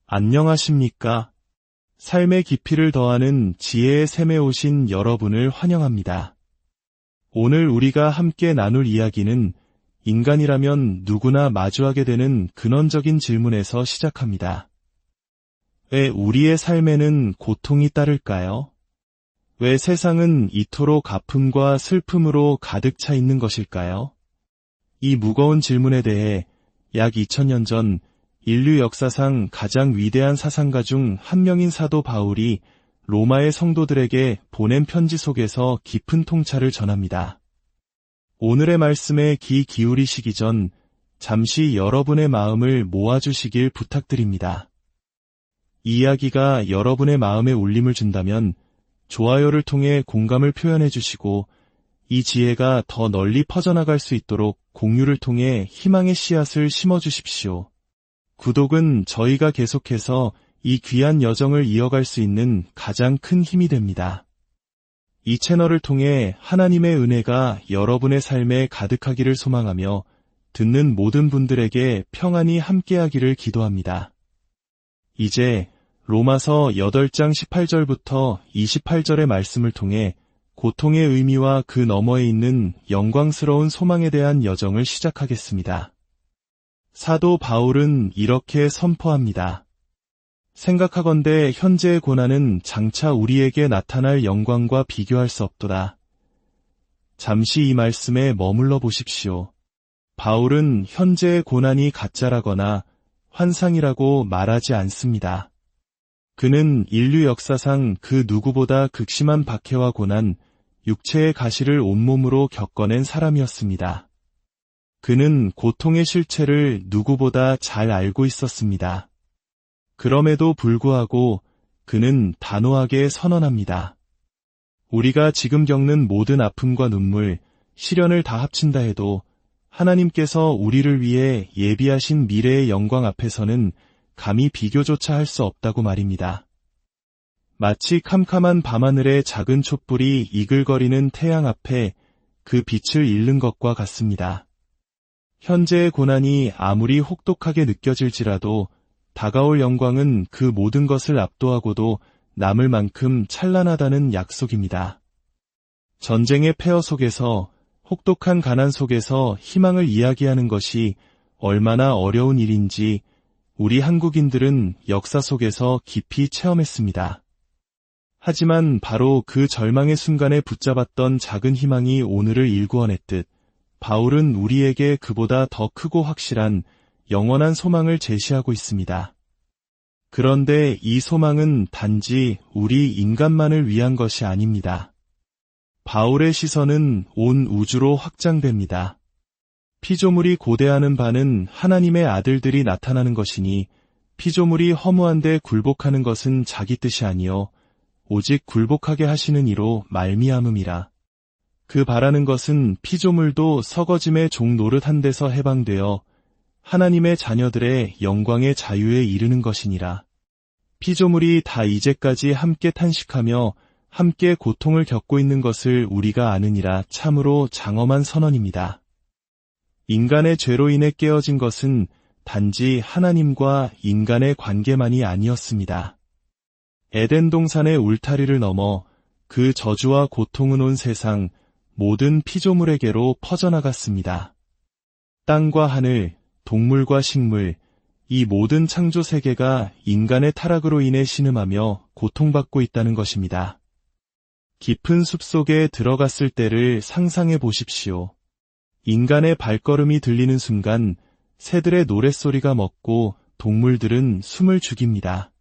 안녕하십니까? 삶의 깊이를 더하는 지혜의 샘에 오신 여러분을 환영합니다. 오늘 우리가 함께 나눌 이야기는 인간이라면 누구나 마주하게 되는 근원적인 질문에서 시작합니다. 왜 우리의 삶에는 고통이 따를까요? 왜 세상은 이토록 아픔과 슬픔으로 가득 차 있는 것일까요? 이 무거운 질문에 대해 약 2000년 전 인류 역사상 가장 위대한 사상가 중 한 명인 사도 바울이 로마의 성도들에게 보낸 편지 속에서 깊은 통찰을 전합니다. 오늘의 말씀에 귀 기울이시기 전 잠시 여러분의 마음을 모아주시길 부탁드립니다. 이 이야기가 여러분의 마음에 울림을 준다면 좋아요를 통해 공감을 표현해 주시고 이 지혜가 더 널리 퍼져나갈 수 있도록 공유를 통해 희망의 씨앗을 심어 주십시오. 구독은 저희가 계속해서 이 귀한 여정을 이어갈 수 있는 가장 큰 힘이 됩니다. 이 채널을 통해 하나님의 은혜가 여러분의 삶에 가득하기를 소망하며 듣는 모든 분들에게 평안이 함께하기를 기도합니다. 이제 로마서 8장 18절부터 28절의 말씀을 통해 고통의 의미와 그 너머에 있는 영광스러운 소망에 대한 여정을 시작하겠습니다. 사도 바울은 이렇게 선포합니다. 생각하건대 현재의 고난은 장차 우리에게 나타날 영광과 비교할 수 없도다. 잠시 이 말씀에 머물러 보십시오. 바울은 현재의 고난이 가짜라거나 환상이라고 말하지 않습니다. 그는 인류 역사상 그 누구보다 극심한 박해와 고난, 육체의 가시를 온몸으로 겪어낸 사람이었습니다. 그는 고통의 실체를 누구보다 잘 알고 있었습니다. 그럼에도 불구하고 그는 단호하게 선언합니다. 우리가 지금 겪는 모든 아픔과 눈물, 시련을 다 합친다 해도 하나님께서 우리를 위해 예비하신 미래의 영광 앞에서는 감히 비교조차 할 수 없다고 말입니다. 마치 캄캄한 밤하늘의 작은 촛불이 이글거리는 태양 앞에 그 빛을 잃는 것과 같습니다. 현재의 고난이 아무리 혹독하게 느껴질지라도 다가올 영광은 그 모든 것을 압도하고도 남을 만큼 찬란하다는 약속입니다. 전쟁의 폐허 속에서, 혹독한 가난 속에서 희망을 이야기하는 것이 얼마나 어려운 일인지 우리 한국인들은 역사 속에서 깊이 체험했습니다. 하지만 바로 그 절망의 순간에 붙잡았던 작은 희망이 오늘을 일구어냈듯 바울은 우리에게 그보다 더 크고 확실한 영원한 소망을 제시하고 있습니다. 그런데 이 소망은 단지 우리 인간만을 위한 것이 아닙니다. 바울의 시선은 온 우주로 확장됩니다. 피조물이 고대하는 바는 하나님의 아들들이 나타나는 것이니 피조물이 허무한데 굴복하는 것은 자기 뜻이 아니요 오직 굴복하게 하시는 이로 말미암음이라. 그 바라는 것은 피조물도 썩어짐의 종 노릇한 데서 해방되어 하나님의 자녀들의 영광의 자유에 이르는 것이니라. 피조물이 다 이제까지 함께 탄식하며 함께 고통을 겪고 있는 것을 우리가 아느니라. 참으로 장엄한 선언입니다. 인간의 죄로 인해 깨어진 것은 단지 하나님과 인간의 관계만이 아니었습니다. 에덴 동산의 울타리를 넘어 그 저주와 고통은 온 세상 모든 피조물에게로 퍼져나갔습니다. 땅과 하늘, 동물과 식물, 이 모든 창조 세계가 인간의 타락으로 인해 신음하며 고통받고 있다는 것입니다. 깊은 숲속에 들어갔을 때를 상상해 보십시오. 인간의 발걸음이 들리는 순간 새들의 노랫소리가 멎고 동물들은 숨을 죽입니다.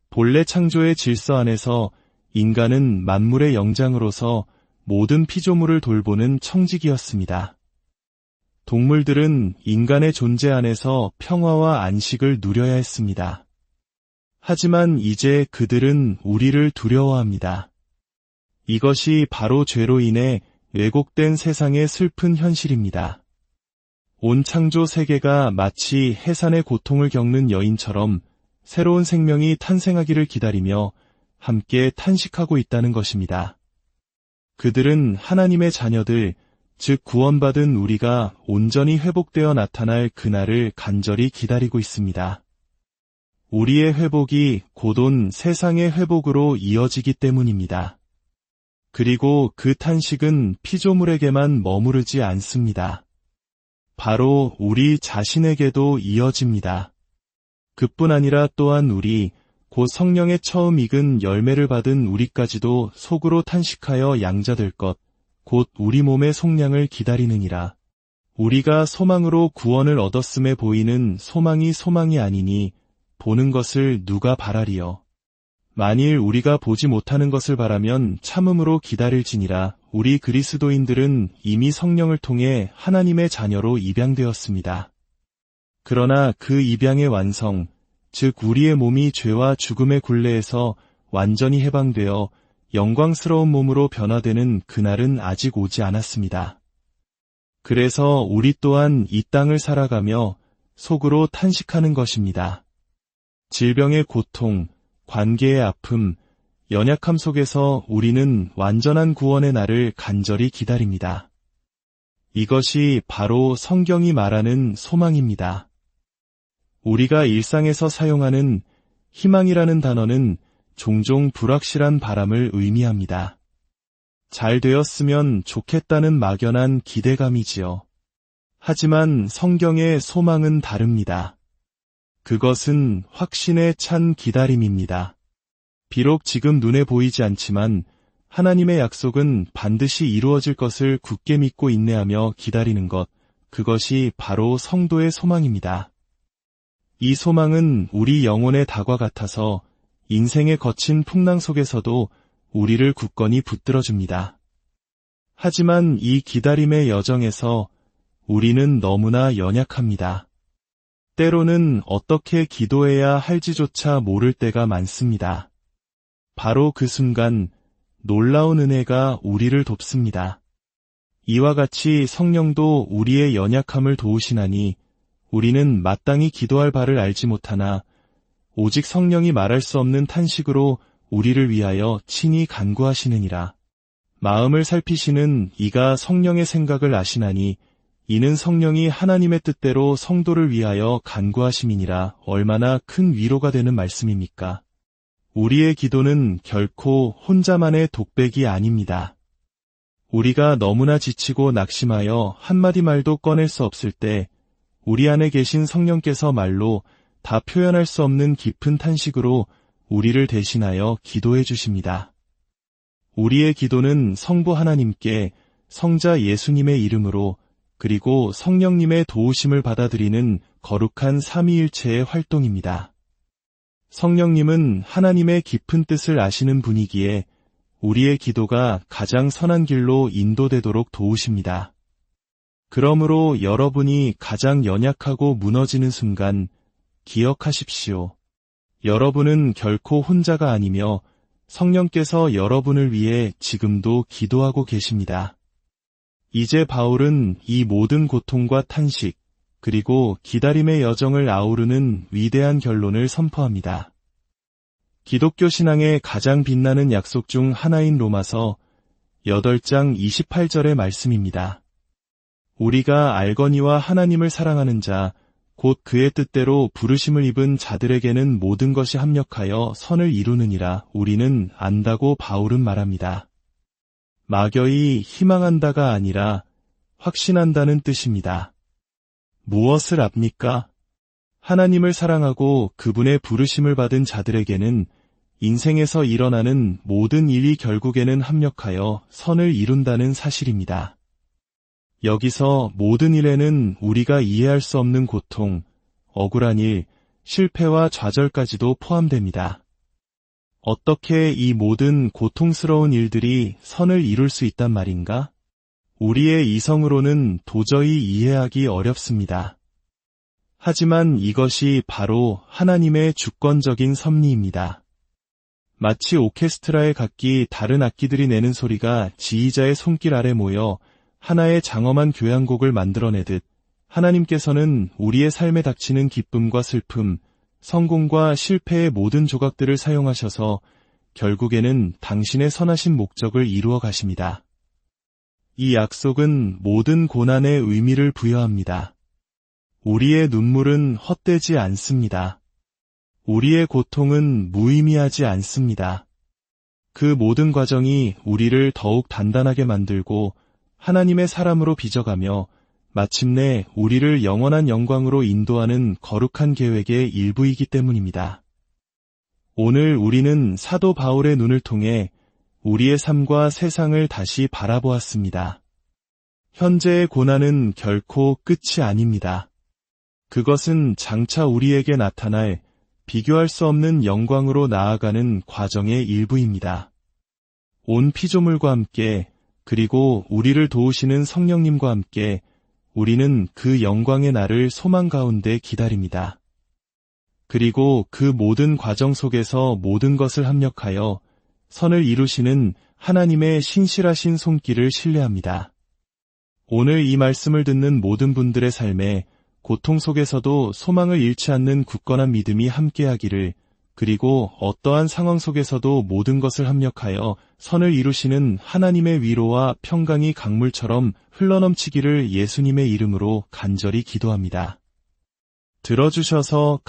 본래 창조의 질서 안에서 인간은 만물의 영장으로서 모든 피조물을 돌보는 청지기였습니다. 동물들은 인간의 존재 안에서 평화와 안식을 누려야 했습니다. 하지만 이제 그들은 우리를 두려워합니다. 이것이 바로 죄로 인해 왜곡된 세상의 슬픈 현실입니다. 온 창조 세계가 마치 해산의 고통을 겪는 여인처럼 새로운 생명이 탄생하기를 기다리며 함께 탄식하고 있다는 것입니다. 그들은 하나님의 자녀들, 즉 구원받은 우리가 온전히 회복되어 나타날 그날을 간절히 기다리고 있습니다. 우리의 회복이 곧 온 세상의 회복으로 이어지기 때문입니다. 그리고 그 탄식은 피조물에게만 머무르지 않습니다. 바로 우리 자신에게도 이어집니다. 그뿐 아니라 또한 우리, 곧 성령의 처음 익은 열매를 받은 우리까지도 속으로 탄식하여 양자될 것, 곧 우리 몸의 속량을 기다리느니라. 우리가 소망으로 구원을 얻었음에 보이는 소망이 소망이 아니니 보는 것을 누가 바라리요. 만일 우리가 보지 못하는 것을 바라면 참음으로 기다릴지니라. 우리 그리스도인들은 이미 성령을 통해 하나님의 자녀로 입양되었습니다. 그러나 그 입양의 완성, 즉 우리의 몸이 죄와 죽음의 굴레에서 완전히 해방되어 영광스러운 몸으로 변화되는 그날은 아직 오지 않았습니다. 그래서 우리 또한 이 땅을 살아가며 속으로 탄식하는 것입니다. 질병의 고통, 관계의 아픔, 연약함 속에서 우리는 완전한 구원의 날을 간절히 기다립니다. 이것이 바로 성경이 말하는 소망입니다. 우리가 일상에서 사용하는 희망이라는 단어는 종종 불확실한 바람을 의미합니다. 잘 되었으면 좋겠다는 막연한 기대감이지요. 하지만 성경의 소망은 다릅니다. 그것은 확신에 찬 기다림입니다. 비록 지금 눈에 보이지 않지만 하나님의 약속은 반드시 이루어질 것을 굳게 믿고 인내하며 기다리는 것, 그것이 바로 성도의 소망입니다. 이 소망은 우리 영혼의 닭과 같아서 인생의 거친 풍랑 속에서도 우리를 굳건히 붙들어줍니다. 하지만 이 기다림의 여정에서 우리는 너무나 연약합니다. 때로는 어떻게 기도해야 할지조차 모를 때가 많습니다. 바로 그 순간 놀라운 은혜가 우리를 돕습니다. 이와 같이 성령도 우리의 연약함을 도우시나니 우리는 마땅히 기도할 바를 알지 못하나 오직 성령이 말할 수 없는 탄식으로 우리를 위하여 친히 간구하시느니라. 마음을 살피시는 이가 성령의 생각을 아시나니 이는 성령이 하나님의 뜻대로 성도를 위하여 간구하심이니라. 얼마나 큰 위로가 되는 말씀입니까? 우리의 기도는 결코 혼자만의 독백이 아닙니다. 우리가 너무나 지치고 낙심하여 한마디 말도 꺼낼 수 없을 때 우리 안에 계신 성령께서 말로 다 표현할 수 없는 깊은 탄식으로 우리를 대신하여 기도해 주십니다. 우리의 기도는 성부 하나님께 성자 예수님의 이름으로 그리고 성령님의 도우심을 받아들이는 거룩한 삼위일체의 활동입니다. 성령님은 하나님의 깊은 뜻을 아시는 분이기에 우리의 기도가 가장 선한 길로 인도되도록 도우십니다. 그러므로 여러분이 가장 연약하고 무너지는 순간 기억하십시오. 여러분은 결코 혼자가 아니며 성령께서 여러분을 위해 지금도 기도하고 계십니다. 이제 바울은 이 모든 고통과 탄식, 그리고 기다림의 여정을 아우르는 위대한 결론을 선포합니다. 기독교 신앙의 가장 빛나는 약속 중 하나인 로마서 8장 28절의 말씀입니다. 우리가 알거니와 하나님을 사랑하는 자, 곧 그의 뜻대로 부르심을 입은 자들에게는 모든 것이 합력하여 선을 이루느니라. 우리는 안다고 바울은 말합니다. 막연히 희망한다가 아니라 확신한다는 뜻입니다. 무엇을 압니까? 하나님을 사랑하고 그분의 부르심을 받은 자들에게는 인생에서 일어나는 모든 일이 결국에는 합력하여 선을 이룬다는 사실입니다. 여기서 모든 일에는 우리가 이해할 수 없는 고통, 억울한 일, 실패와 좌절까지도 포함됩니다. 어떻게 이 모든 고통스러운 일들이 선을 이룰 수 있단 말인가? 우리의 이성으로는 도저히 이해하기 어렵습니다. 하지만 이것이 바로 하나님의 주권적인 섭리입니다. 마치 오케스트라의 각기 다른 악기들이 내는 소리가 지휘자의 손길 아래 모여 하나의 장엄한 교향곡을 만들어내듯 하나님께서는 우리의 삶에 닥치는 기쁨과 슬픔, 성공과 실패의 모든 조각들을 사용하셔서 결국에는 당신의 선하신 목적을 이루어 가십니다. 이 약속은 모든 고난에 의미를 부여합니다. 우리의 눈물은 헛되지 않습니다. 우리의 고통은 무의미하지 않습니다. 그 모든 과정이 우리를 더욱 단단하게 만들고 하나님의 사람으로 빚어가며 마침내 우리를 영원한 영광으로 인도하는 거룩한 계획의 일부이기 때문입니다. 오늘 우리는 사도 바울의 눈을 통해 우리의 삶과 세상을 다시 바라보았습니다. 현재의 고난은 결코 끝이 아닙니다. 그것은 장차 우리에게 나타날 비교할 수 없는 영광으로 나아가는 과정의 일부입니다. 온 피조물과 함께 그리고 우리를 도우시는 성령님과 함께 우리는 그 영광의 날을 소망 가운데 기다립니다. 그리고 그 모든 과정 속에서 모든 것을 합력하여 선을 이루시는 하나님의 신실하신 손길을 신뢰합니다. 오늘 이 말씀을 듣는 모든 분들의 삶에 고통 속에서도 소망을 잃지 않는 굳건한 믿음이 함께하기를, 그리고 어떠한 상황 속에서도 모든 것을 합력하여 선을 이루시는 하나님의 위로와 평강이 강물처럼 흘러넘치기를 예수님의 이름으로 간절히 기도합니다. 들어주셔서